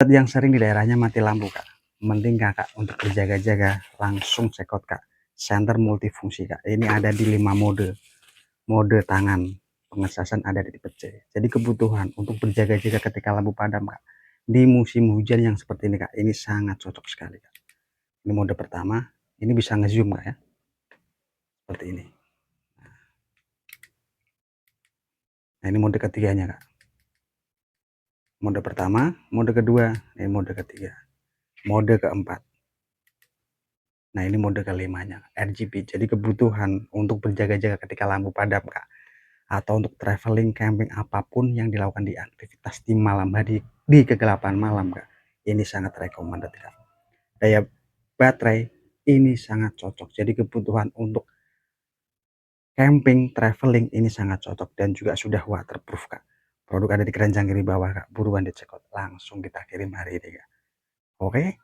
Yang sering di daerahnya mati lampu, Kak, mending Kakak untuk berjaga-jaga langsung check out, Kak, senter multifungsi, Kak. Ini ada di 5 mode. Mode tangan, pengecasan ada di tipe C. Jadi kebutuhan untuk berjaga-jaga ketika lampu padam, Kak, di musim hujan yang seperti ini, Kak, ini sangat cocok sekali, Kak. Ini mode pertama, ini bisa nge-zoom, Kak, ya, seperti ini. Nah, ini mode ketiganya, Kak. Mode pertama, mode kedua, ini mode ketiga, mode keempat. Nah, ini mode kelimanya, RGB. Jadi kebutuhan untuk berjaga-jaga ketika lampu padam, Kak, atau untuk traveling, camping, apapun yang dilakukan di aktivitas di malam hari, di kegelapan malam, Kak, ini sangat recommended, Kak. Daya baterai ini sangat cocok. Jadi kebutuhan untuk camping, traveling ini sangat cocok dan juga sudah waterproof, Kak. Produk ada di keranjang kiri bawah, Kak. Buruan dicek out, langsung kita kirim hari ini, Kak. Oke?